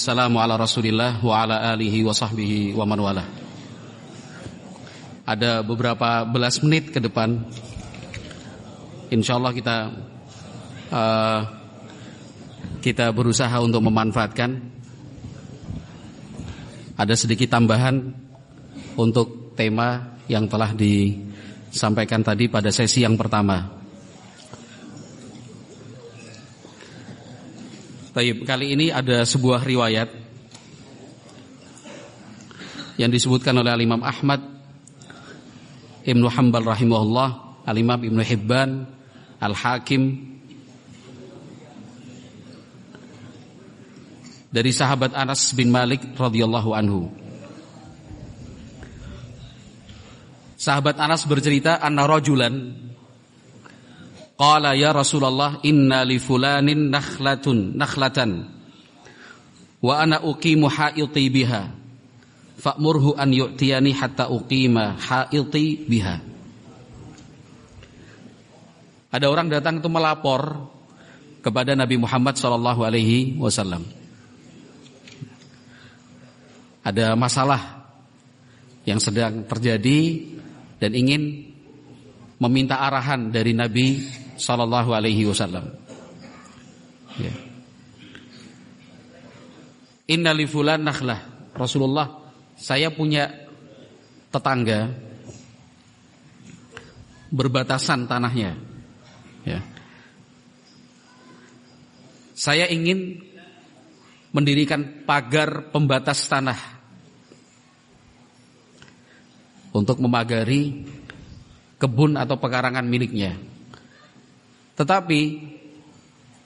wassalamu ala Rasulillah wa ala alihi wa sahbihi wa man wala. Ada beberapa belas menit ke depan, insyaallah kita berusaha untuk memanfaatkan. Ada sedikit tambahan untuk tema yang telah disampaikan tadi pada sesi yang pertama. Baik, kali ini ada sebuah riwayat yang disebutkan oleh Al-Imam Ahmad, Ibnu Hanbal rahimahullah, Al-Imam Ibnu Hibban, Al-Hakim, dari sahabat Anas bin Malik radhiyallahu anhu. Sahabat Anas bercerita, anna rajulan qala ya Rasulullah inna li fulanin nakhlatan wa ana uqimu haiti biha fa'murhu an yu'tiyani hatta uqima haiti biha. Ada orang datang itu melapor kepada Nabi Muhammad sallallahu alaihi wasallam. Ada masalah yang sedang terjadi dan ingin meminta arahan dari Nabi sallallahu alaihi wasallam. Ya. Inna li fulan nakhlah. Rasulullah, saya punya tetangga berbatasan tanahnya. Ya. Saya ingin mendirikan pagar pembatas tanah untuk memagari kebun atau pekarangan miliknya. Tetapi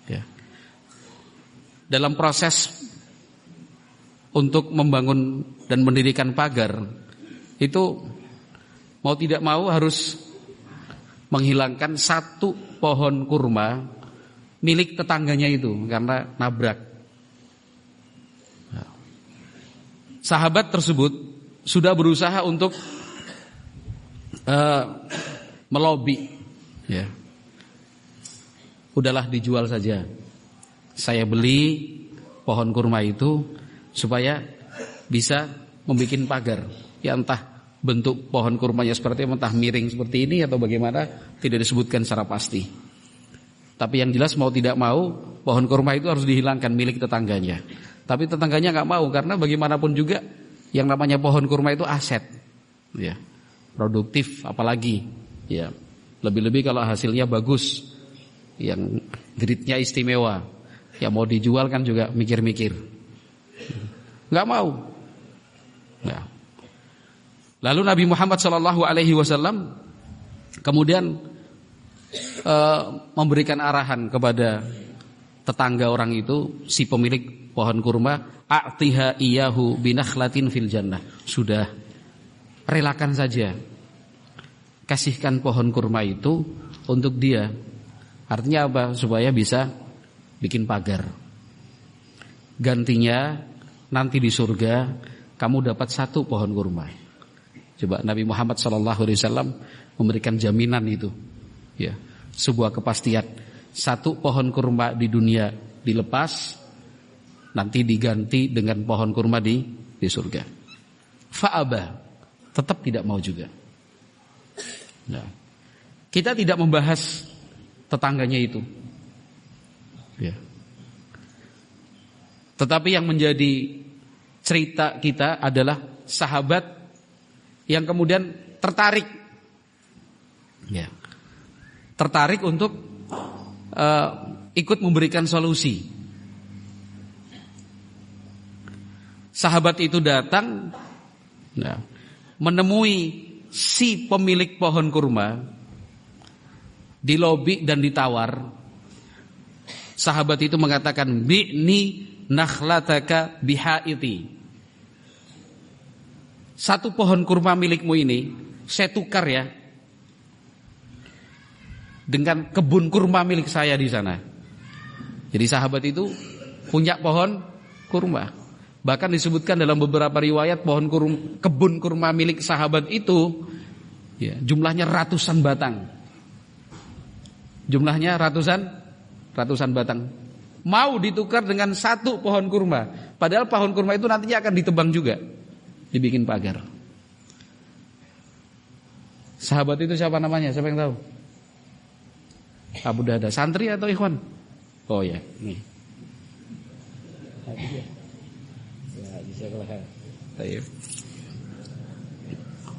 ya, dalam proses untuk membangun dan mendirikan pagar itu mau tidak mau harus menghilangkan satu pohon kurma milik tetangganya itu karena nabrak. Sahabat tersebut sudah berusaha untuk melobi, ya. Udahlah dijual saja. Saya beli pohon kurma itu supaya bisa membuat pagar. Ya entah bentuk pohon kurmanya seperti apa, entah miring seperti ini atau bagaimana, tidak disebutkan secara pasti. Tapi yang jelas mau tidak mau pohon kurma itu harus dihilangkan milik tetangganya. Tapi tetangganya nggak mau karena bagaimanapun juga yang namanya pohon kurma itu aset, ya, produktif apalagi, ya, lebih-lebih kalau hasilnya bagus, yang gritnya istimewa, ya mau dijual kan juga mikir-mikir, nggak mau. Ya. Lalu Nabi Muhammad SAW kemudian memberikan arahan kepada tetangga orang itu, si pemilik pohon kurma, a'tiha iyahu binakhlatin fil jannah. Sudah, relakan saja, kasihkan pohon kurma itu untuk dia. Artinya apa? Supaya bisa bikin pagar. Gantinya nanti di surga kamu dapat satu pohon kurma. Coba Nabi Muhammad SAW memberikan jaminan itu, ya, sebuah kepastian. Satu pohon kurma di dunia dilepas, nanti diganti dengan pohon kurma di surga. Fa'aba, tetap tidak mau juga. Nah, kita tidak membahas tetangganya itu, ya. Tetapi yang menjadi cerita kita adalah sahabat yang kemudian tertarik, ya, tertarik untuk ikut memberikan solusi. Sahabat itu datang, ya, menemui si pemilik pohon kurma di lobi dan ditawar. Sahabat itu mengatakan, bi'ni nakhlataka bihaiti. Satu pohon kurma milikmu ini saya tukar ya dengan kebun kurma milik saya di sana. Jadi sahabat itu punya pohon kurma. Bahkan disebutkan dalam beberapa riwayat kebun kurma milik sahabat itu, ya, jumlahnya ratusan batang. Jumlahnya ratusan batang. Mau ditukar dengan satu pohon kurma. Padahal pohon kurma itu nantinya akan ditebang juga, dibikin pagar. Sahabat itu siapa namanya? Siapa yang tahu? Abu Dahdah. Santri atau ikhwan? Oh ya, nih.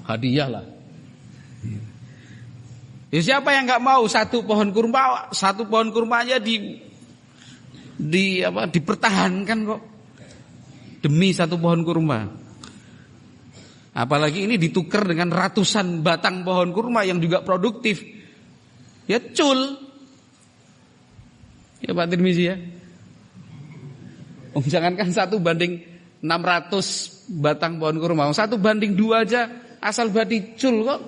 Hadiah lah. Ya, siapa yang nggak mau satu pohon kurmanya dipertahankan kok demi satu pohon kurma. Apalagi ini ditukar dengan ratusan batang pohon kurma yang juga produktif. Ya cul. Ya Pak Tirmizi ya. Jangankan 1 banding 600 batang pohon kurma, 1 banding 2 aja asal badi cul kok.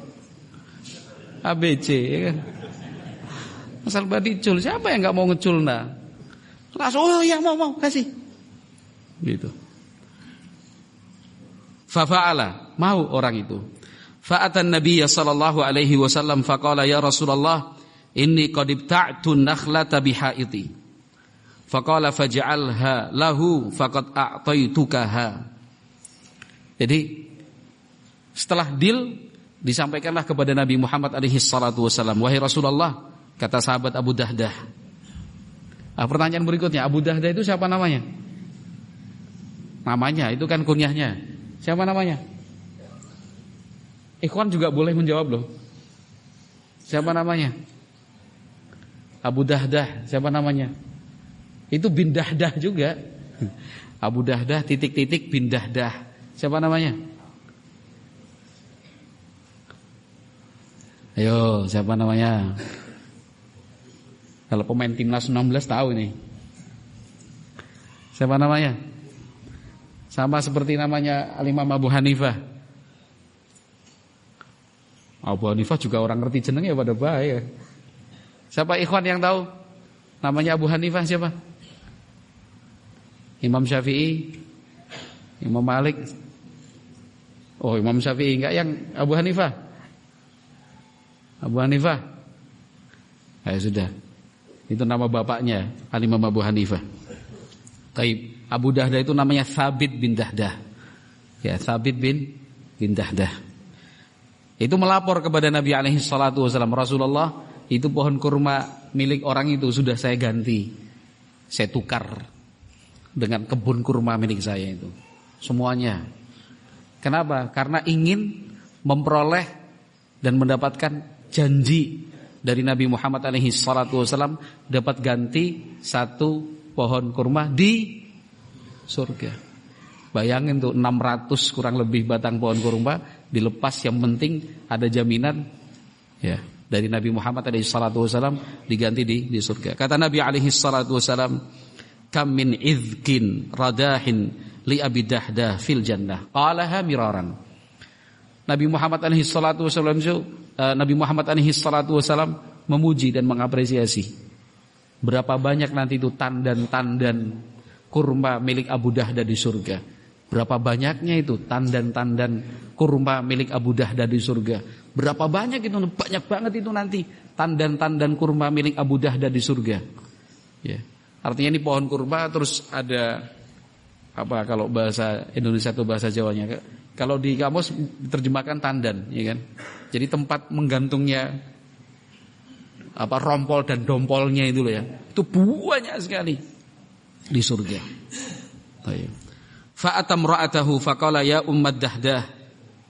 ABC ya kan. Asal badi cul, siapa yang enggak mau ngecul nah? Langsung oh ya mau kasih. Gitu. Fa'ala, mau orang itu. Fa'atan Nabiy sallallahu alaihi wasallam faqala ya Rasulullah inni qad ibta'tu nakhlata bihaiti. Faqala faj'alha lahu faqad a'taitukaha. Jadi setelah deal disampaikanlah kepada Nabi Muhammad alaihi salatu wasallam, wahai Rasulullah, kata sahabat Abu Dahdah. Pertanyaan berikutnya, Abu Dahdah itu siapa namanya? Namanya itu kan kunyahnya. Siapa namanya? Ikhwan juga boleh menjawab loh. Siapa namanya? Abu Dahdah, siapa namanya? Itu bin Dahdah juga. Abu Dahdah titik-titik bin Dahdah. Siapa namanya? Ayo, siapa namanya? Kalau pemain timnas 16 tahu ini. Siapa namanya? Sama seperti namanya Al-Imam Abu Hanifah. Abu Hanifah juga orang ngerti jenengnya pada baik. Siapa ikhwan yang tahu namanya Abu Hanifah siapa? Imam Syafi'i, Imam Malik. Oh, Imam Syafi'i enggak yang Abu Hanifah. Abu Hanifah. Ya sudah. Itu nama bapaknya Al-Imam Abu Hanifah. Taib. Abu Dahdah itu namanya Thabit bin Dahdah. Ya, Thabit bin Dahdah. Itu melapor kepada Nabi alaihi salatu wasallam, Rasulullah, itu pohon kurma milik orang itu sudah saya ganti. Saya tukar dengan kebun kurma milik saya itu. Semuanya. Kenapa? Karena ingin memperoleh dan mendapatkan janji dari Nabi Muhammad alaihi salatu wasallam dapat ganti satu pohon kurma di surga. Bayangin tuh 600 kurang lebih batang pohon kurma dilepas, yang penting ada jaminan ya dari Nabi Muhammad alaihi salatu wasallam diganti di surga. Kata Nabi alaihi salatu wasallam, kam min izkin radahin li Abi Dahdah fil jannah. Qalaha miraran. Nabi Muhammad alaihi salatu wasallam memuji dan mengapresiasi berapa banyak nanti itu tandan-tandan kurma milik Abu Dahdah di surga. Berapa banyaknya itu tandan-tandan kurma milik Abu Dahdah di surga. Berapa banyak itu, banyak banget itu nanti tandan-tandan kurma milik Abu Dahdah di surga. Ya. Artinya ini pohon kurma, terus ada apa kalau bahasa Indonesia atau bahasa Jawanya? Kalau di kamus diterjemahkan tandan, ya kan? Jadi tempat menggantungnya apa rompol dan dompolnya itu loh ya. Itu banyak sekali di surga. Baik. Fa atamra'atahu faqala ya ummat Dahdah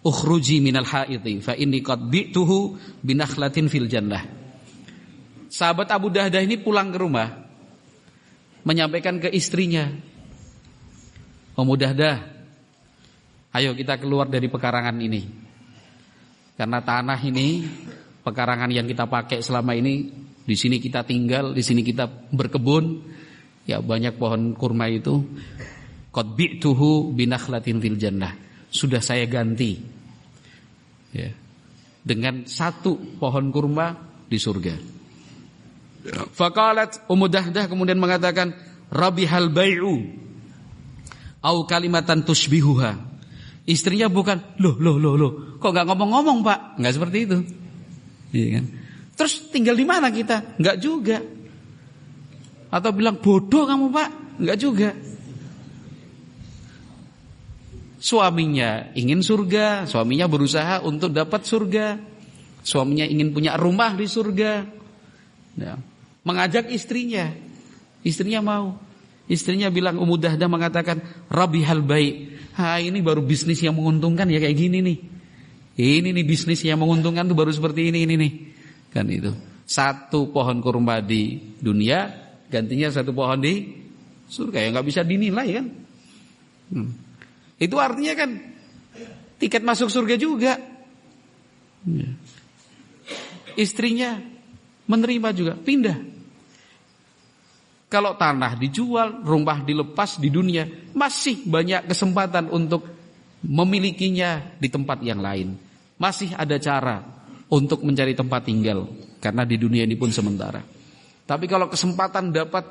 ukhruji minal haiti fa inni qad bi'tuhu binakhlatin fil jannah. Sahabat Abu Dahdah ini pulang ke rumah menyampaikan ke istrinya, Ummu Dahdah, ayo kita keluar dari pekarangan ini. Karena tanah ini, pekarangan yang kita pakai selama ini, di sini kita tinggal, di sini kita berkebun, ya banyak pohon kurma itu. Qad bi'tuhu binakhlatin fil jannah. Sudah saya ganti ya, dengan satu pohon kurma di surga. Faqalat Ummu Dahdah kemudian mengatakan, rabihal bai'u au kalimatan tushbihuha. Istrinya bukan, loh, kok enggak ngomong-ngomong Pak? Enggak seperti itu. Iya kan? Terus tinggal di mana kita? Enggak juga. Atau bilang bodoh kamu Pak? Enggak juga. Suaminya ingin surga, suaminya berusaha untuk dapat surga, suaminya ingin punya rumah di surga. Ya. Mengajak istrinya mau. Istrinya bilang, Ummu Dahdah mengatakan, Rabihal bai'. Ini baru bisnis yang menguntungkan ya kayak gini nih. Ini nih bisnis yang menguntungkan tuh baru seperti ini nih. Kan itu. Satu pohon kurma di dunia gantinya satu pohon di surga, ya nggak bisa dinilai kan. Itu artinya kan tiket masuk surga juga. Istrinya menerima juga, pindah. Kalau tanah dijual, rumah dilepas di dunia, masih banyak kesempatan untuk memilikinya di tempat yang lain. Masih ada cara untuk mencari tempat tinggal, karena di dunia ini pun sementara. Tapi kalau kesempatan dapat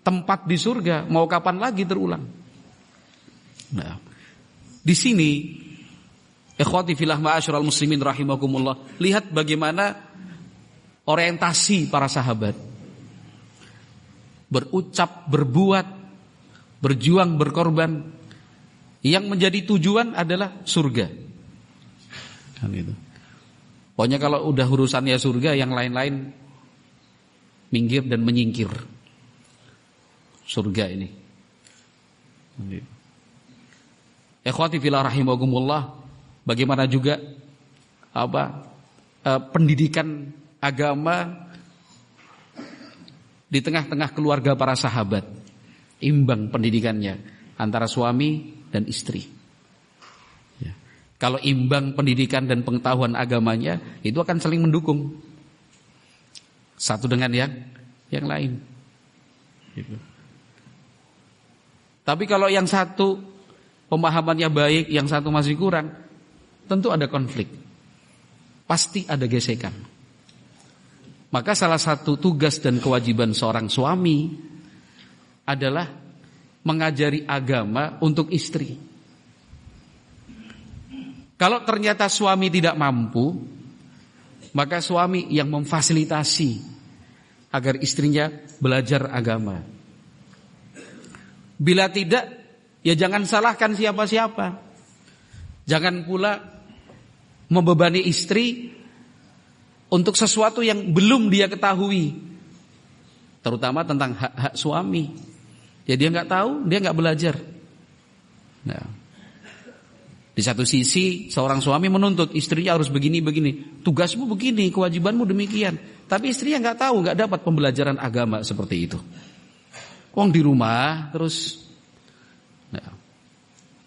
tempat di surga, mau kapan lagi terulang? Nah, di sini ikhwati fillah ma'asyiral muslimin rahimakumullah, lihat bagaimana orientasi para sahabat. Berucap, berbuat, berjuang, berkorban. Yang menjadi tujuan adalah surga. Kan itu. Pokoknya kalau udah urusannya surga, yang lain-lain minggir dan menyingkir. Surga ini. Ikhwati fillah rahimakumullah, bagaimana juga pendidikan agama di tengah-tengah keluarga para sahabat. Imbang pendidikannya antara suami dan istri. Ya. Kalau imbang pendidikan dan pengetahuan agamanya, itu akan saling mendukung satu dengan yang lain. Gitu. Tapi kalau yang satu pemahamannya baik, yang satu masih kurang, tentu ada konflik. Pasti ada gesekan. Maka salah satu tugas dan kewajiban seorang suami adalah mengajari agama untuk istri. Kalau ternyata suami tidak mampu, maka suami yang memfasilitasi agar istrinya belajar agama. Bila tidak, ya jangan salahkan siapa-siapa. Jangan pula membebani istri untuk sesuatu yang belum dia ketahui, terutama tentang hak-hak suami. Ya dia nggak tahu, dia nggak belajar. Nah, di satu sisi seorang suami menuntut istrinya harus begini-begini, tugasmu begini, kewajibanmu demikian. Tapi istrinya nggak tahu, nggak dapat pembelajaran agama seperti itu. Wong di rumah terus. Nah,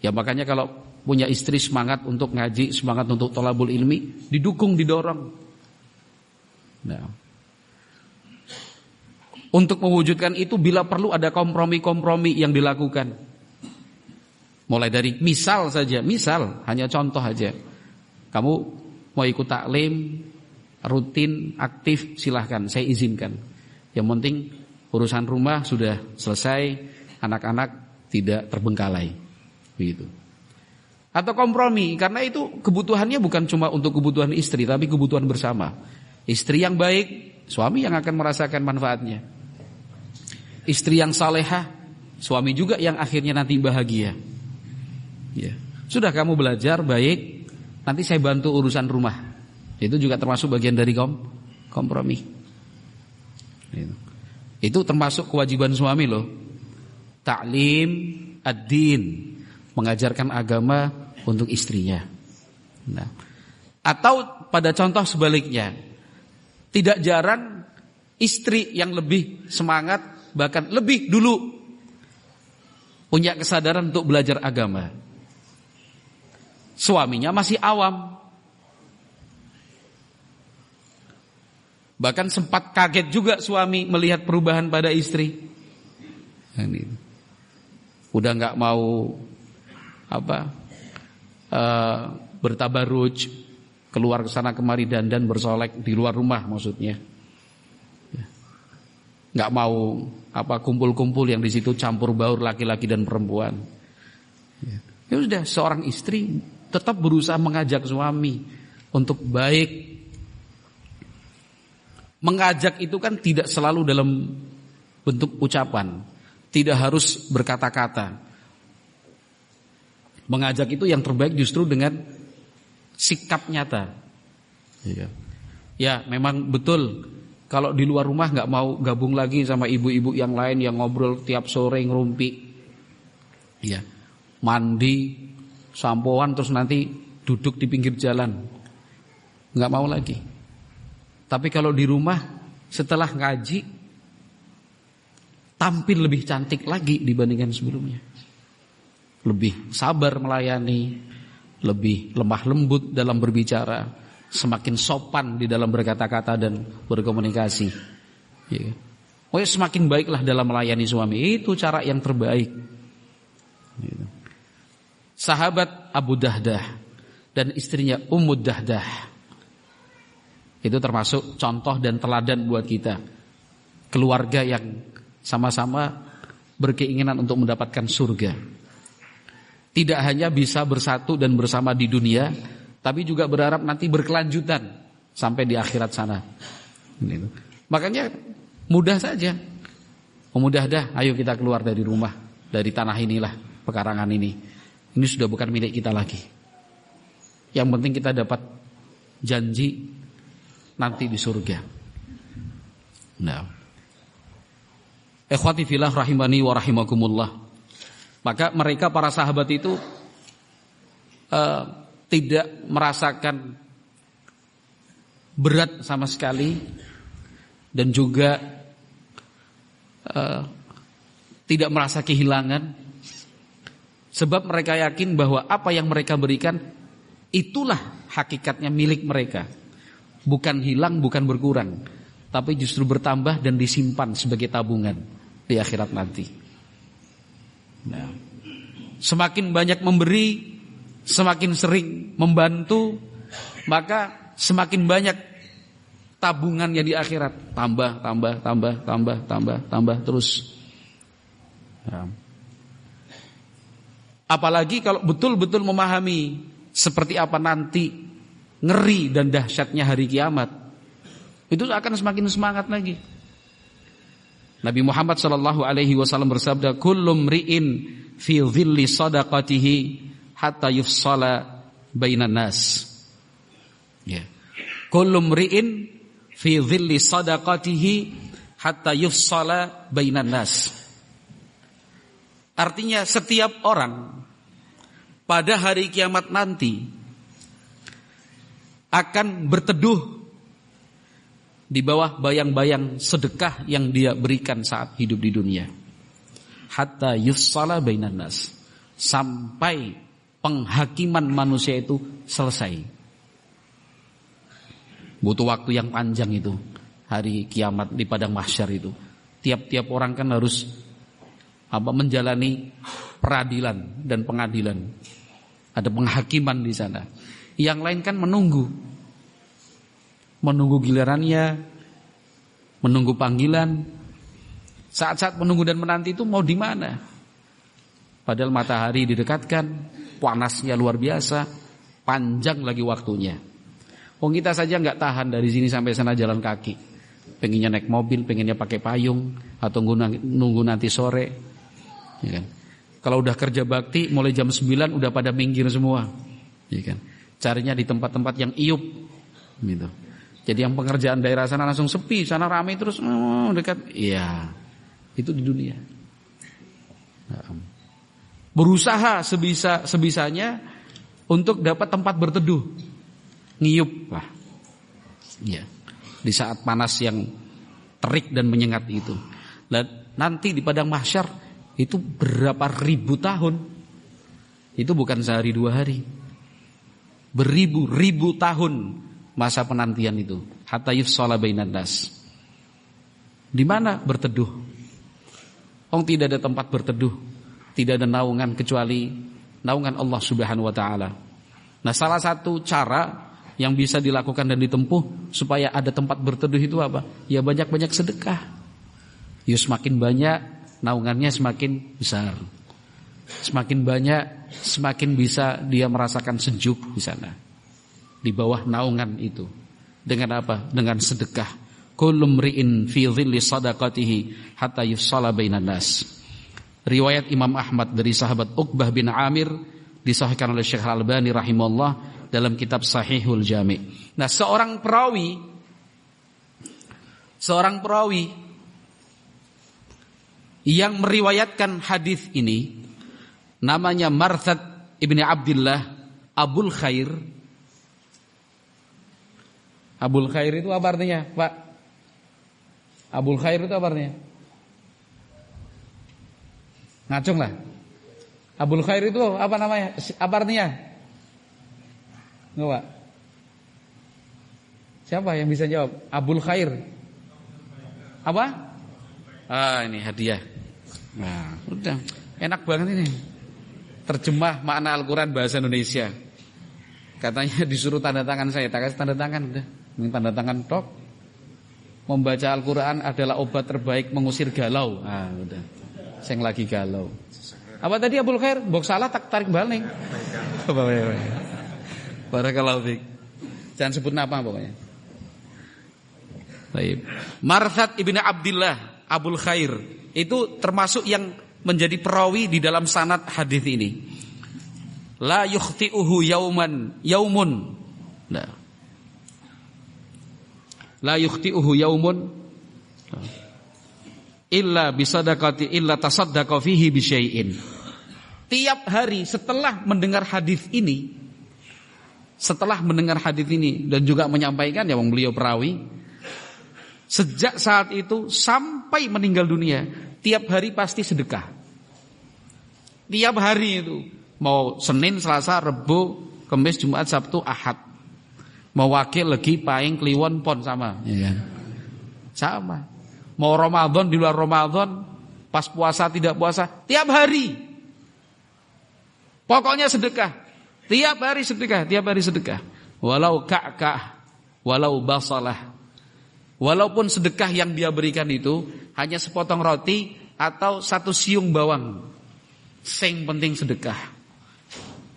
ya makanya kalau punya istri semangat untuk ngaji, semangat untuk thalabul ilmi, didukung, didorong. Nah, untuk mewujudkan itu bila perlu ada kompromi-kompromi yang dilakukan. Mulai dari misal hanya contoh aja. Kamu mau ikut taklim, rutin, aktif, silahkan, saya izinkan. Yang penting urusan rumah sudah selesai, anak-anak tidak terbengkalai. Begitu. Atau kompromi, karena itu kebutuhannya bukan cuma untuk kebutuhan istri, tapi kebutuhan bersama. Istri yang baik, suami yang akan merasakan manfaatnya. Istri yang salehah, suami juga yang akhirnya nanti bahagia. Ya. Sudah kamu belajar baik, nanti saya bantu urusan rumah. Itu juga termasuk bagian dari kompromi. Itu termasuk kewajiban suami loh. Ta'lim ad-din, mengajarkan agama untuk istrinya. Nah, atau pada contoh sebaliknya, tidak jarang istri yang lebih semangat, bahkan lebih dulu punya kesadaran untuk belajar agama. Suaminya masih awam. Bahkan sempat kaget juga suami melihat perubahan pada istri. Udah nggak mau bertabaruj, keluar ke sana kemari dandan bersolek di luar rumah maksudnya. Nggak mau kumpul-kumpul yang di situ campur baur laki-laki dan perempuan. Ya sudah, seorang istri tetap berusaha mengajak suami untuk baik. Mengajak itu kan tidak selalu dalam bentuk ucapan, tidak harus berkata-kata. Mengajak itu yang terbaik justru dengan sikap nyata. Ya, memang betul kalau di luar rumah nggak mau gabung lagi sama ibu-ibu yang lain yang ngobrol tiap sore ngerumpi. Ya, mandi, sampoan terus nanti duduk di pinggir jalan. Nggak mau lagi. Tapi kalau di rumah setelah ngaji tampil lebih cantik lagi dibandingkan sebelumnya. Lebih sabar melayani, lebih lemah lembut dalam berbicara, semakin sopan di dalam berkata-kata dan berkomunikasi. Ya. Oh ya, semakin baiklah dalam melayani suami. Itu cara yang terbaik. Gitu. Sahabat Abu Dahdah dan istrinya Ummu Dahdah itu termasuk contoh dan teladan buat kita. Keluarga yang sama-sama berkeinginan untuk mendapatkan surga. Tidak hanya bisa bersatu dan bersama di dunia, tapi juga berharap nanti berkelanjutan sampai di akhirat sana. Gitu. Makanya mudah saja. Mudah dah, ayo kita keluar dari rumah, dari tanah inilah, pekarangan ini. Ini sudah bukan milik kita lagi. Yang penting kita dapat janji nanti di surga. Nah, ikhwati fillah rahimani wa rahimakumullah. Maka mereka para sahabat itu tidak merasakan berat sama sekali dan juga tidak merasa kehilangan, sebab mereka yakin bahwa apa yang mereka berikan itulah hakikatnya milik mereka, bukan hilang, bukan berkurang, tapi justru bertambah dan disimpan sebagai tabungan di akhirat nanti. Nah, semakin banyak memberi, semakin sering membantu, maka semakin banyak tabungannya di akhirat, tambah terus. Nah. Apalagi kalau betul-betul memahami seperti apa nanti ngeri dan dahsyatnya hari kiamat, itu akan semakin semangat lagi. Nabi Muhammad SAW bersabda, kullu mri'in fi dhilli sadaqatihi hatta yufsala bainan nas. Ya. Kullu mri'in fi dhilli sadaqatihi hatta yufsala bainan nas. Artinya setiap orang pada hari kiamat nanti akan berteduh di bawah bayang-bayang sedekah yang dia berikan saat hidup di dunia. Hatta yufsala bainan nas. Sampai penghakiman manusia itu selesai. Butuh waktu yang panjang itu. Hari kiamat di padang mahsyar itu. Tiap-tiap orang kan harus menjalani peradilan dan pengadilan. Ada penghakiman di sana. Yang lain kan menunggu gilirannya, menunggu panggilan. Saat-saat menunggu dan menanti itu mau di mana? Padahal matahari didekatkan, panasnya luar biasa, panjang lagi waktunya. Kita saja nggak tahan dari sini sampai sana jalan kaki. Pengennya naik mobil, pengennya pakai payung, atau nunggu nanti sore. Ya kan? Kalau udah kerja bakti, mulai jam 9 udah pada minggir semua. Ya kan? Carinya di tempat-tempat yang iup, gitu. Jadi yang pengerjaan daerah sana langsung sepi, sana ramai terus dekat. Iya, itu di dunia. Berusaha sebisanya untuk dapat tempat berteduh, ngiyup lah. Iya, di saat panas yang terik dan menyengat itu. Dan nanti di padang mahsyar itu berapa ribu tahun? Itu bukan sehari dua hari, beribu-ribu tahun. Masa penantian itu, hatta yufsala bainan nas. Di mana berteduh? Tidak ada tempat berteduh, tidak ada naungan kecuali naungan Allah Subhanahu wa taala. Nah, salah satu cara yang bisa dilakukan dan ditempuh supaya ada tempat berteduh itu apa? Ya banyak-banyak sedekah. Ya semakin banyak, naungannya semakin besar. Semakin banyak, semakin bisa dia merasakan sejuk di sana. Di bawah naungan itu. Dengan apa? Dengan sedekah. Kullu mri'in fi dhilli sadaqatihi hatta yufsala bainan nas. Riwayat Imam Ahmad dari sahabat Uqbah bin Amir disahihkan oleh Syekh Al-Albani rahimahullah dalam kitab Sahihul Jami'. Nah, seorang perawi yang meriwayatkan hadis ini namanya Marthad ibni Abdillah Abul Khair. Abul Khair itu apa artinya, Pak? Abul Khair itu apa artinya? Ngacung lah. Abul Khair itu apa namanya? Apa artinya? Enggak, Pak. Siapa yang bisa jawab? Abul Khair. Apa? Ini hadiah. Nah, udah enak banget ini. Terjemah makna Al-Quran bahasa Indonesia. Katanya disuruh tanda tangan saya, tak kasih tanda tangan udah. Ini tanda tangan tok. Membaca Al-Quran adalah obat terbaik mengusir galau. Udah. Saya lagi galau. Apa tadi Abul Khair? Mbok salah tak tarik balik. Barakallahu fiik. Jangan sebut nama pokoknya. Baik. Marthad ibn Abdillah Abul Khair itu termasuk yang menjadi perawi di dalam sanad hadis ini. La yukhti'uhu yaumun. Nah. La yukhti'uhu yaumun illa bisadaqati illa tasaddaqa fihi bisyai'in. Tiap hari setelah mendengar hadis ini dan juga menyampaikan, ya wong beliau perawi, sejak saat itu sampai meninggal dunia, tiap hari pasti sedekah. Tiap hari itu, mau Senin, Selasa, Rebo, Kamis, Jumat, Sabtu, Ahad. Mau wakil, legi, paing, kliwon, pon sama, ya. Sama. Mau Ramadan, di luar Ramadan, pas puasa, tidak puasa, tiap hari. Pokoknya sedekah. Tiap hari sedekah. Walau ka'kah, walau basalah. Walaupun sedekah yang dia berikan itu hanya sepotong roti atau satu siung bawang. Sing penting sedekah.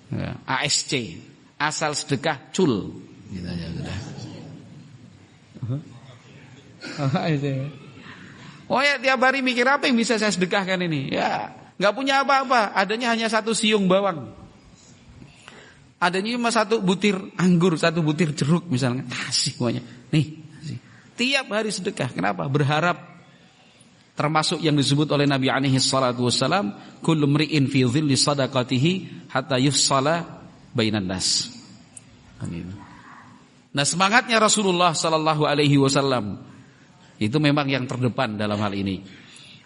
Ya, ASC, asal sedekah cul. Gitu aja sudah. Oh ya, tiap hari mikir apa yang bisa saya sedekahkan ini? Ya, nggak punya apa-apa, adanya hanya satu siung bawang. Adanya cuma satu butir anggur, satu butir jeruk misalnya. Kasih semuanya. Nih, kasih. Tiap hari sedekah. Kenapa? Berharap, termasuk yang disebut oleh Nabi alaihi salatu wassalam, kullu mri'in fi dhilli sadaqatihi hatta yufsala bainan nas. Nah, semangatnya Rasulullah sallallahu alaihi wasallam itu memang yang terdepan dalam hal ini.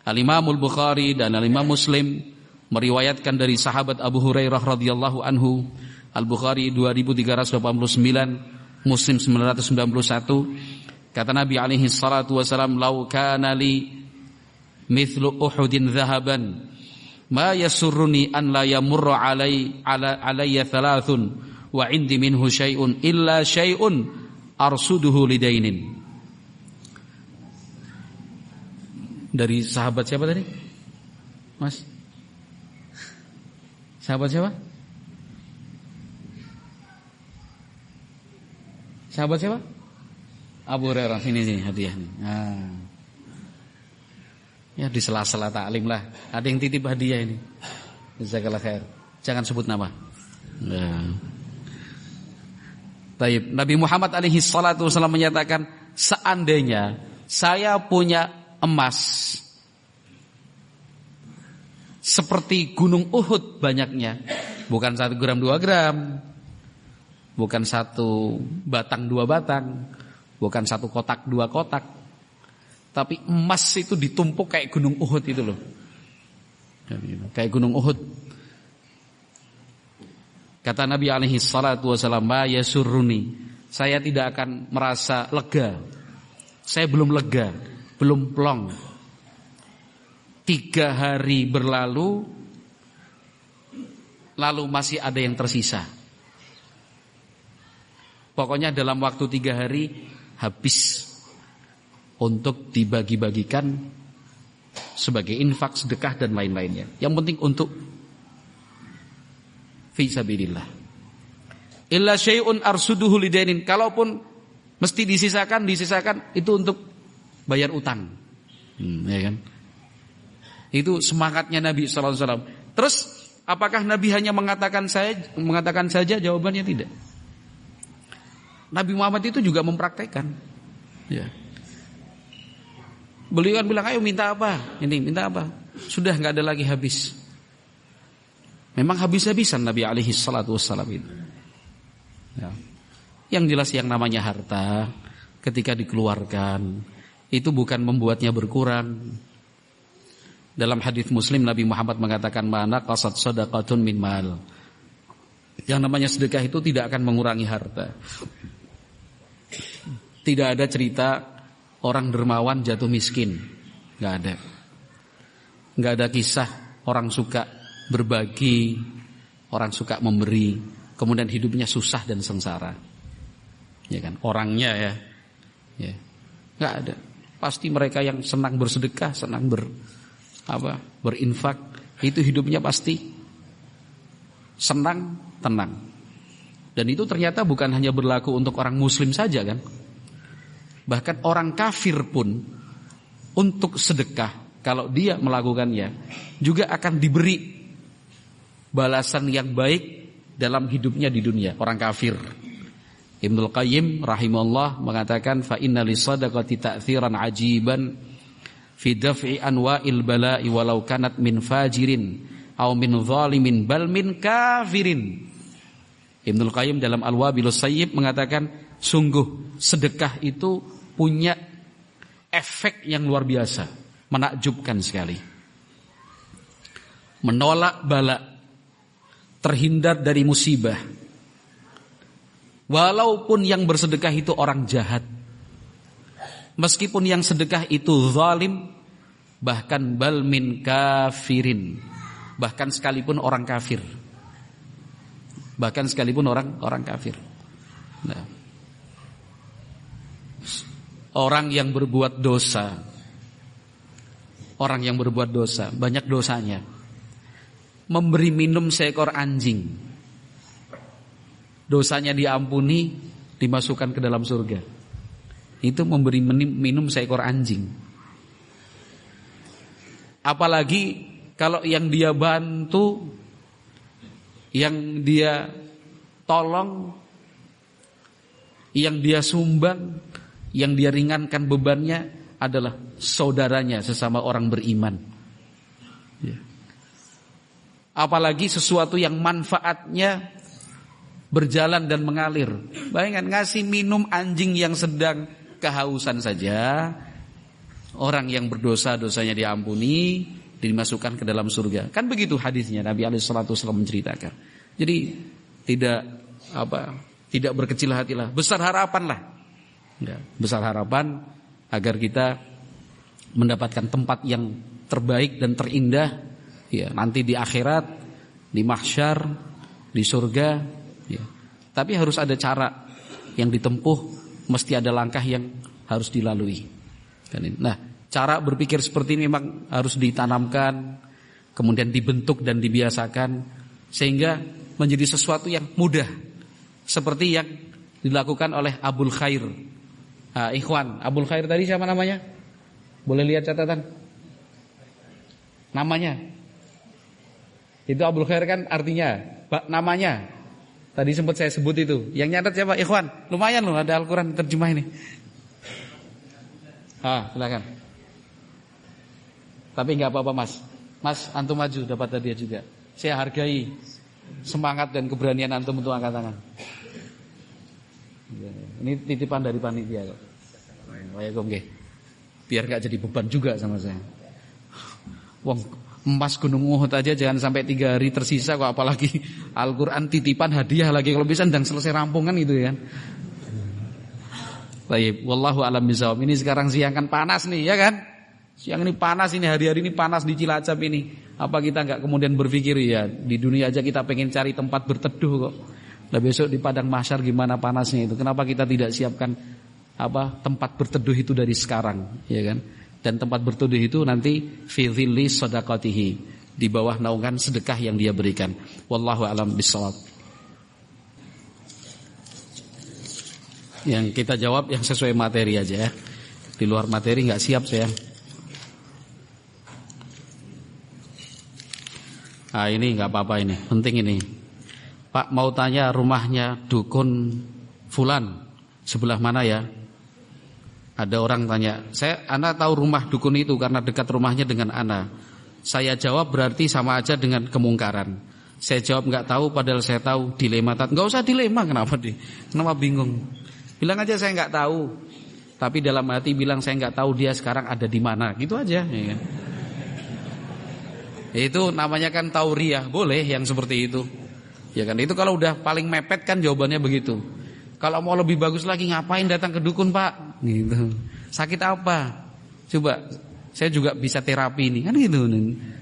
Al-Imamul Bukhari dan Al-Imam Muslim meriwayatkan dari sahabat Abu Hurairah radhiyallahu anhu, Al-Bukhari 2389, Muslim 991. Kata Nabi alaihi salatu wasalam, "Lau kana li mithlu Uhudin dhahaban, ma yasurruni an la yamurra alayya thalathun wa indi minhu syai'un illa syai'un arsuduhu lidainin." Dari sahabat siapa tadi? Mas? Sahabat siapa? Sahabat siapa? Abu Hurairah. Sini hadiah nih. Nah. Ya di sela-sela taklim lah. Ada yang titip hadiah ini. Jazakallahu khair. Jangan sebut nama. Nah. Baik, Nabi Muhammad alaihi salatu wasallam menyatakan, seandainya saya punya emas seperti gunung Uhud banyaknya, bukan 1 gram 2 gram, bukan 1 batang 2 batang, bukan 1 kotak 2 kotak, tapi emas itu ditumpuk kayak gunung Uhud itu loh, kayak gunung Uhud. Kata Nabi alaihi salatu wasallam, ma yasurruni, saya tidak akan merasa lega, saya belum lega, belum plong. 3 hari berlalu, lalu masih ada yang tersisa. Pokoknya dalam waktu 3 hari habis untuk dibagi-bagikan sebagai infak, sedekah dan lain-lainnya. Yang penting untuk fi sabilillah. Illa syai'un arsuduhu lidainin. Kalaupun mesti disisakan itu untuk bayar utang. Ya kan? Itu semangatnya Nabi sallallahu alaihi wasallam. Terus Apakah Nabi hanya mengatakan saja? Jawabannya tidak. Nabi Muhammad itu juga mempraktekkan. Ya. Beliau kan bilang, ayo minta apa? Ini minta apa? Sudah nggak ada lagi habis. Memang habis-habisan Nabi alaihi salatu wassalam itu. Ya. Yang jelas yang namanya harta ketika dikeluarkan itu bukan membuatnya berkurang. Dalam hadis Muslim Nabi Muhammad mengatakan mana qasad shadaqatun min mal. Yang namanya sedekah itu tidak akan mengurangi harta. Tidak ada cerita orang dermawan jatuh miskin. Enggak ada. Enggak ada kisah orang suka berbagi, orang suka memberi, kemudian hidupnya susah dan sengsara. Ya kan? Orangnya ya. Ya. Enggak ada. Pasti mereka yang senang bersedekah, senang berinfak, itu hidupnya pasti senang, tenang. Dan itu ternyata bukan hanya berlaku untuk orang muslim saja kan. Bahkan orang kafir pun untuk sedekah, kalau dia melakukannya juga akan diberi balasan yang baik dalam hidupnya di dunia. Orang kafir. Ibnul Qayyim rahimahullah mengatakan fa inna lisadaqati ta'tsiran ajiban fi daf'i anwa'il bala'i walau kanat min fajirin aw min zalimin bal min kafirin. Ibnul Qayyim dalam Al-Wabilus Sayyib mengatakan sungguh sedekah itu punya efek yang luar biasa, menakjubkan sekali. Menolak bala, terhindar dari musibah. Walaupun yang bersedekah itu orang jahat, meskipun yang sedekah itu zalim, bahkan bal min kafirin, bahkan sekalipun orang kafir, bahkan sekalipun orang kafir. Nah, orang yang berbuat dosa, banyak dosanya, memberi minum seekor anjing, dosanya diampuni, dimasukkan ke dalam surga. Itu memberi minum seekor anjing. Apalagi kalau yang dia bantu, yang dia tolong, yang dia sumbang, yang dia ringankan bebannya adalah saudaranya sesama orang beriman. Ya. Apalagi sesuatu yang manfaatnya berjalan dan mengalir. Bayangkan ngasih minum anjing yang sedang kehausan saja, orang yang berdosa dosanya diampuni, dimasukkan ke dalam surga. Kan begitu hadisnya Nabi alaihi salatu wasallam menceritakan. Jadi tidak berkecil hatilah, besar harapanlah. Ya, besar harapan agar kita mendapatkan tempat yang terbaik dan terindah ya, nanti di akhirat, di mahsyar, di surga ya. Tapi harus ada cara yang ditempuh, mesti ada langkah yang harus dilalui. Nah, cara berpikir seperti ini memang harus ditanamkan, kemudian dibentuk dan dibiasakan sehingga menjadi sesuatu yang mudah. Seperti yang dilakukan oleh Abul Khair. Ikhwan, Abul Khair tadi siapa namanya? Boleh lihat catatan? Namanya. Itu Abul Khair kan artinya, namanya. Tadi sempat saya sebut itu. Yang nyatet siapa? Ikhwan. Lumayan loh ada Al-Quran terjemah ini. Silakan. Tapi nggak apa-apa Mas. Mas antum maju dapat hadiah juga. Saya hargai semangat dan keberanian antum untuk angkat tangan. Ini titipan dari panitia kok. Waalaikumsalam. Biar nggak jadi beban juga sama saya. Wong emas Gunung Uhud aja jangan sampai 3 hari tersisa kok, apalagi Al-Quran titipan hadiah lagi, kalau bisa dan selesai rampungan gitu ya. Baik, wallahu a'lam bishawab. Ini sekarang siang kan panas nih ya kan? Siang ini panas, ini hari-hari ini panas di Cilacap ini. Apa kita enggak kemudian berpikir ya di dunia aja kita pengen cari tempat berteduh kok. Nah besok di padang mahsyar gimana panasnya itu? Kenapa kita tidak siapkan tempat berteduh itu dari sekarang, ya kan? Dan tempat berteduh itu nanti fi dhilli shadaqatihi, di bawah naungan sedekah yang dia berikan. Wallahu a'lam bishawab. Yang kita jawab yang sesuai materi aja ya. Di luar materi enggak siap saya. Ah ini nggak apa-apa ini, penting ini. Pak mau tanya rumahnya dukun fulan sebelah mana ya? Ada orang tanya, Ana tahu rumah dukun itu karena dekat rumahnya dengan Ana. Saya jawab berarti sama aja dengan kemungkaran. Saya jawab nggak tahu padahal saya tahu, dilema. Nggak usah dilema, kenapa bingung? Bilang aja saya nggak tahu. Tapi dalam hati bilang saya nggak tahu dia sekarang ada di mana, gitu aja. Ya kan? Itu namanya kan tauriah, boleh yang seperti itu. Ya kan, itu kalau udah paling mepet kan jawabannya begitu. Kalau mau lebih bagus lagi ngapain datang ke dukun Pak? Gitu. Sakit apa? Coba saya juga bisa terapi ini kan gitu.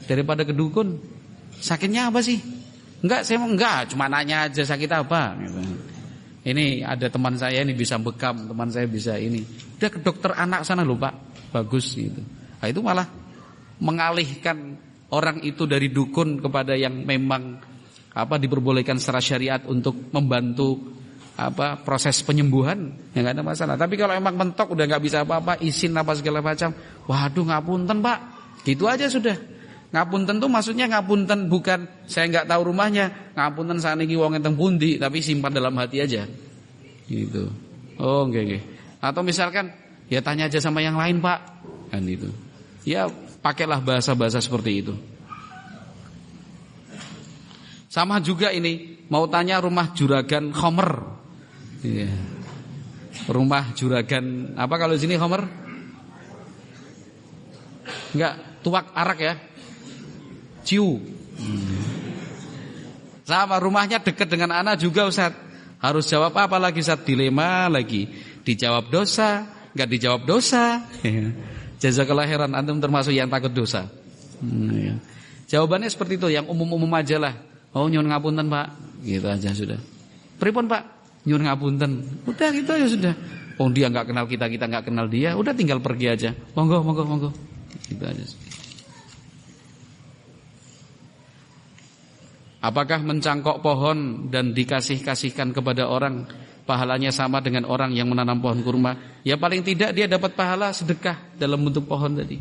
Daripada ke dukun, sakitnya apa sih? Enggak, cuma nanya aja sakit apa gitu. Ini ada teman saya ini bisa bekam, teman saya bisa ini. Udah ke dokter anak sana loh Pak, bagus gitu. Nah, itu malah mengalihkan orang itu dari dukun kepada yang memang diperbolehkan secara syariat untuk membantu proses penyembuhan, ya nggak ada masalah. Tapi kalau emang mentok udah nggak bisa apa-apa, izin apa segala macam, waduh ngapunten Pak, gitu aja sudah. Ngapunten tuh maksudnya ngapunten bukan saya nggak tahu rumahnya, ngapunten saniki wong enteng pundi, tapi simpan dalam hati aja, gitu. Oh, oke. Atau misalkan ya tanya aja sama yang lain Pak, kan itu. Ya pakailah bahasa-bahasa seperti itu. Sama juga ini mau tanya rumah juragan Khomer. Iya. Rumah juragan apa kalau di sini Khomer? Enggak, tuak arak ya. Ciu. Sama rumahnya dekat dengan anak juga Ustaz. Harus jawab apa lagi Ustaz? Dilema lagi. Dijawab dosa, enggak dijawab dosa. Jazakallahu khairan, antum termasuk yang takut dosa. Ya. Jawabannya seperti itu, yang umum-umum aja lah. Oh nyuwun ngapunten Pak, gitu aja sudah. Pripun Pak? Nyuwun ngapunten. Udah gitu aja sudah. Oh dia nggak kenal kita nggak kenal dia, udah tinggal pergi aja. Monggo. Gitu aja. Apakah mencangkok pohon dan dikasihkan kepada orang pahalanya sama dengan orang yang menanam pohon kurma? Ya paling tidak dia dapat pahala sedekah dalam bentuk pohon tadi.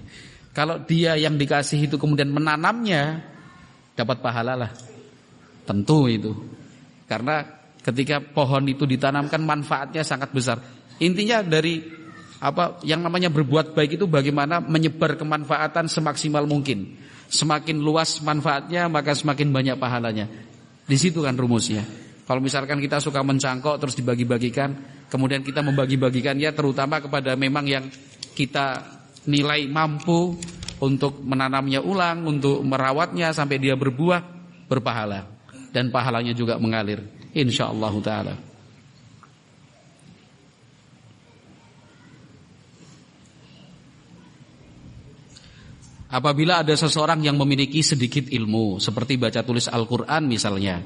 Kalau dia yang dikasih itu kemudian menanamnya, dapat pahala lah. Tentu itu. Karena ketika pohon itu ditanamkan manfaatnya sangat besar. Intinya dari yang namanya berbuat baik itu bagaimana menyebar kemanfaatan semaksimal mungkin. Semakin luas manfaatnya maka semakin banyak pahalanya. Di situ kan rumusnya. Kalau misalkan kita suka mencangkok terus dibagi-bagikan, kemudian kita membagi-bagikannya terutama kepada memang yang kita nilai mampu untuk menanamnya ulang, untuk merawatnya sampai dia berbuah, berpahala. Dan pahalanya juga mengalir insyaallah taala. Apabila ada seseorang yang memiliki sedikit ilmu seperti baca tulis Al-Qur'an misalnya,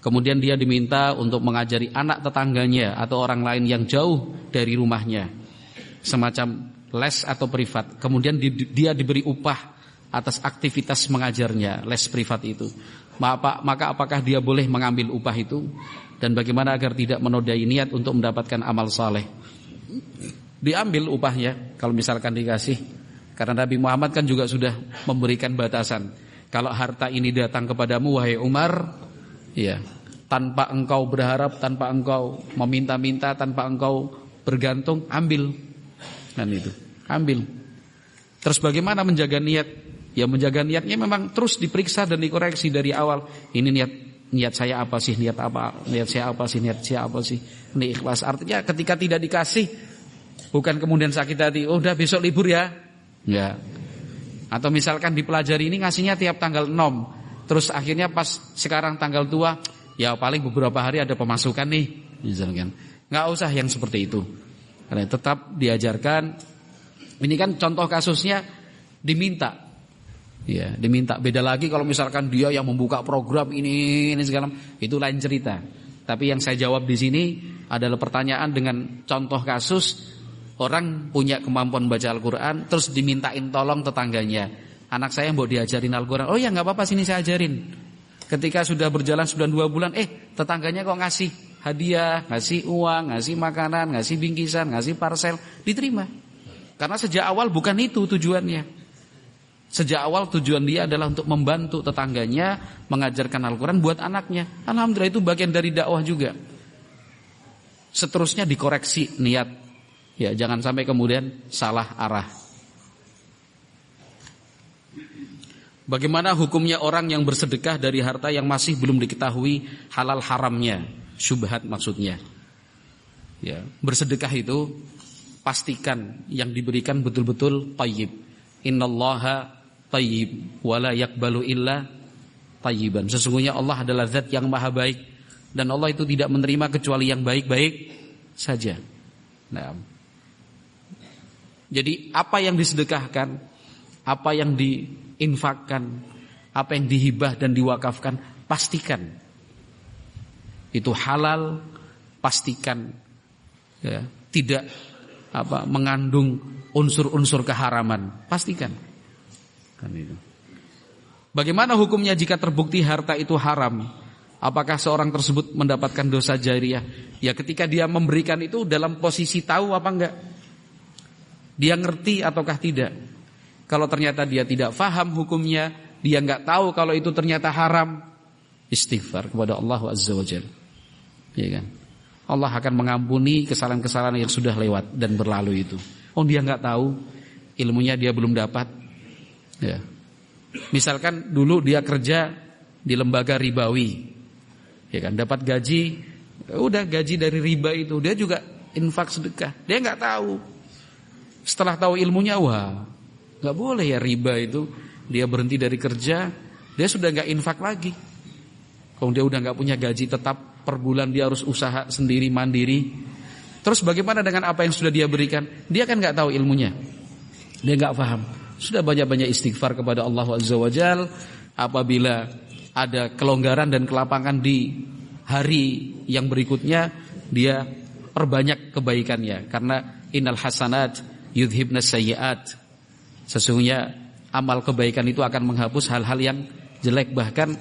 kemudian dia diminta untuk mengajari anak tetangganya atau orang lain yang jauh dari rumahnya, semacam les atau privat, kemudian dia diberi upah atas aktivitas mengajarnya, les privat itu, maka apakah dia boleh mengambil upah itu? Dan bagaimana agar tidak menodai niat untuk mendapatkan amal saleh? Diambil upahnya kalau misalkan dikasih. Karena Nabi Muhammad kan juga sudah memberikan batasan. Kalau harta ini datang kepadamu wahai Umar, ya, tanpa engkau berharap, tanpa engkau meminta-minta, tanpa engkau bergantung, ambil. Dan itu, ambil. Terus bagaimana menjaga niat? Ya menjaga niatnya memang terus diperiksa dan dikoreksi dari awal. Ini niat saya apa sih? Niat saya apa sih? Niat saya apa sih? Ini ikhlas. Artinya ketika tidak dikasih, bukan kemudian sakit hati, oh udah besok libur ya. Ya. Atau misalkan dipelajari ini ngasihnya tiap tanggal 6. Terus akhirnya pas sekarang tanggal tua, ya paling beberapa hari ada pemasukan nih, misalkan. Enggak usah yang seperti itu. Karena tetap diajarkan. Ini kan contoh kasusnya diminta. Ya, diminta. Beda lagi kalau misalkan dia yang membuka program ini segala, itu lain cerita. Tapi yang saya jawab di sini adalah pertanyaan dengan contoh kasus. Orang punya kemampuan baca Al-Quran, terus dimintain tolong tetangganya, anak saya mau diajarin Al-Quran. Oh ya gak apa-apa, sini saya ajarin. Ketika sudah berjalan sudah 2 bulan, tetangganya kok ngasih hadiah, ngasih uang, ngasih makanan, ngasih bingkisan, ngasih parcel, diterima. Karena sejak awal bukan itu tujuannya. Sejak awal tujuan dia adalah untuk membantu tetangganya mengajarkan Al-Quran buat anaknya. Alhamdulillah itu bagian dari dakwah juga. Seterusnya dikoreksi niat. Ya, jangan sampai kemudian salah arah. Bagaimana hukumnya orang yang bersedekah dari harta yang masih belum diketahui halal haramnya, syubhat maksudnya. Ya, bersedekah itu pastikan yang diberikan betul-betul thayyib. Innallaha thayyib wa la yaqbalu illa thayyiban. Sesungguhnya Allah adalah zat yang maha baik dan Allah itu tidak menerima kecuali yang baik-baik saja. Nah, jadi apa yang disedekahkan, apa yang diinfakkan, apa yang dihibah dan diwakafkan, pastikan itu halal, pastikan ya, tidak mengandung unsur-unsur keharaman, pastikan. Kan itu. Bagaimana hukumnya jika terbukti harta itu haram? Apakah seorang tersebut mendapatkan dosa jariyah? Ya, ketika dia memberikan itu dalam posisi tahu apa enggak? Dia ngerti ataukah tidak? Kalau ternyata dia tidak faham hukumnya, dia enggak tahu kalau itu ternyata haram, istighfar kepada Allah Azza wa Jalla. Ya kan? Allah akan mengampuni kesalahan-kesalahan yang sudah lewat dan berlalu itu. Oh, dia enggak tahu, ilmunya dia belum dapat. Ya. Misalkan dulu dia kerja di lembaga ribawi. Ya kan, dapat gaji, udah gaji dari riba itu, dia juga infak sedekah. Dia enggak tahu. Setelah tahu ilmunya, wah, enggak boleh ya riba itu. Dia berhenti dari kerja, dia sudah enggak infak lagi. Kalau dia udah enggak punya gaji tetap per bulan, dia harus usaha sendiri mandiri. Terus bagaimana dengan apa yang sudah dia berikan? Dia kan enggak tahu ilmunya. Dia enggak paham. Sudah banyak-banyak istighfar kepada Allah Azza wa Jalla. Apabila ada kelonggaran dan kelapangan di hari yang berikutnya, dia perbanyak kebaikannya. Karena innal hasanat yudhibnas sayyiat. Sesungguhnya amal kebaikan itu akan menghapus hal-hal yang jelek. Bahkan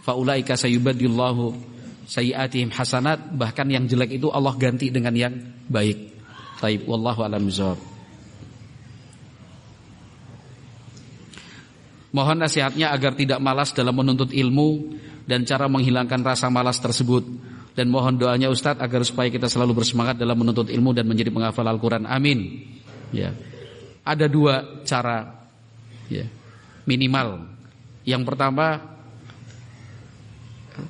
faulaika sayubaddillahu sayyiatihim hasanat. Bahkan yang jelek itu Allah ganti dengan yang baik. Taib, wallahu a'lam bishawab. Mohon nasihatnya agar tidak malas dalam menuntut ilmu dan cara menghilangkan rasa malas tersebut. Dan mohon doanya Ustadz agar supaya kita selalu bersemangat dalam menuntut ilmu dan menjadi penghafal Al-Quran. Amin. Ya, ada dua cara, ya, minimal. Yang pertama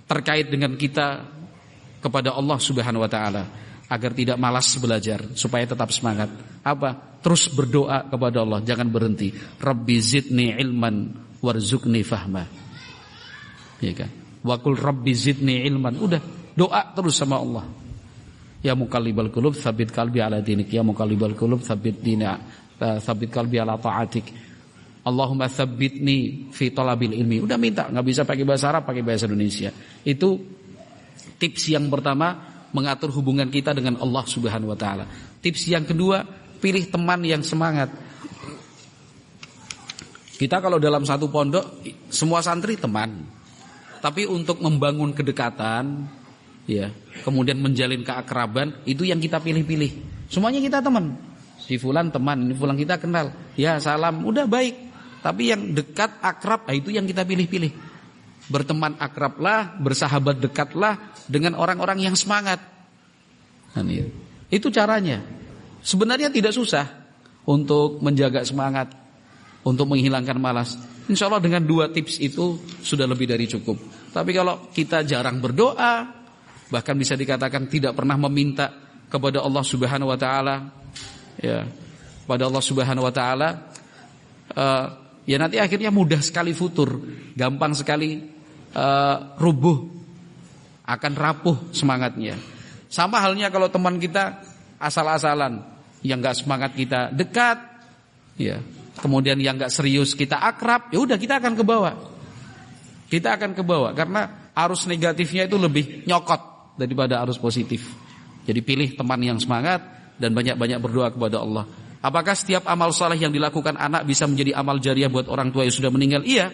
terkait dengan kita kepada Allah Subhanahu Wa Taala agar tidak malas belajar, supaya tetap semangat. Apa? Terus berdoa kepada Allah, jangan berhenti. Rabbi zidni ilman warzuqni fahma. Ya kan? Wa qul rabbi zidni ilman. Udah, doa terus sama Allah. Ya muqallibal qulub tsabbit qalbi ala dinik. Ya muqallibal qulub tsabbit qalbi ala taatik. Allahumma tsabbitni fi talabil ilmi. Udah minta, enggak bisa pakai bahasa Arab, pakai bahasa Indonesia. Itu tips yang pertama, mengatur hubungan kita dengan Allah Subhanahu wa taala. Tips yang kedua, pilih teman yang semangat. Kita kalau dalam satu pondok semua santri teman. Tapi untuk membangun kedekatan, ya, kemudian menjalin keakraban, itu yang kita pilih-pilih. Semuanya kita teman. Si fulan teman, ini fulan kita kenal. Ya, salam, udah baik. Tapi yang dekat, akrab, itu yang kita pilih-pilih. Berteman akrablah, bersahabat dekatlah dengan orang-orang yang semangat. Itu caranya. Sebenarnya tidak susah untuk menjaga semangat, untuk menghilangkan malas. Insya Allah dengan dua tips itu sudah lebih dari cukup. Tapi kalau kita jarang berdoa, bahkan bisa dikatakan tidak pernah meminta kepada Allah Subhanahu Wa Taala, ya, pada Allah Subhanahu Wa Taala, ya nanti akhirnya mudah sekali futur, gampang sekali rubuh, akan rapuh semangatnya. Sama halnya kalau teman kita asal-asalan, yang gak semangat kita dekat, ya, kemudian yang gak serius kita akrab, ya udah kita akan ke bawah. Kita akan ke bawah karena arus negatifnya itu lebih nyokot daripada arus positif. Jadi pilih teman yang semangat dan banyak-banyak berdoa kepada Allah. Apakah setiap amal saleh yang dilakukan anak bisa menjadi amal jariah buat orang tua yang sudah meninggal? Iya.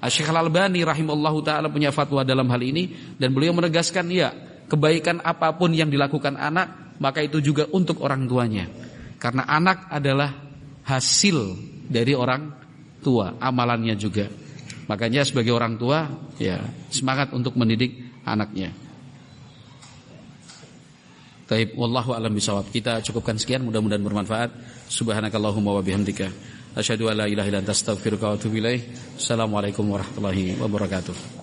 Syekh Al-Albani rahimallahu taala punya fatwa dalam hal ini dan beliau menegaskan, iya, kebaikan apapun yang dilakukan anak, maka itu juga untuk orang tuanya. Karena anak adalah hasil dari orang tua, amalannya juga. Makanya sebagai orang tua, ya semangat untuk mendidik anaknya. Taib, wallahu a'lam bishawab. Kita cukupkan sekian, mudah-mudahan bermanfaat. Subhanakallahumma wa bihamdika asyhadu an la ilaha illa anta astaghfiruka wa atubu ilaik. Assalamualaikum warahmatullahi wabarakatuh.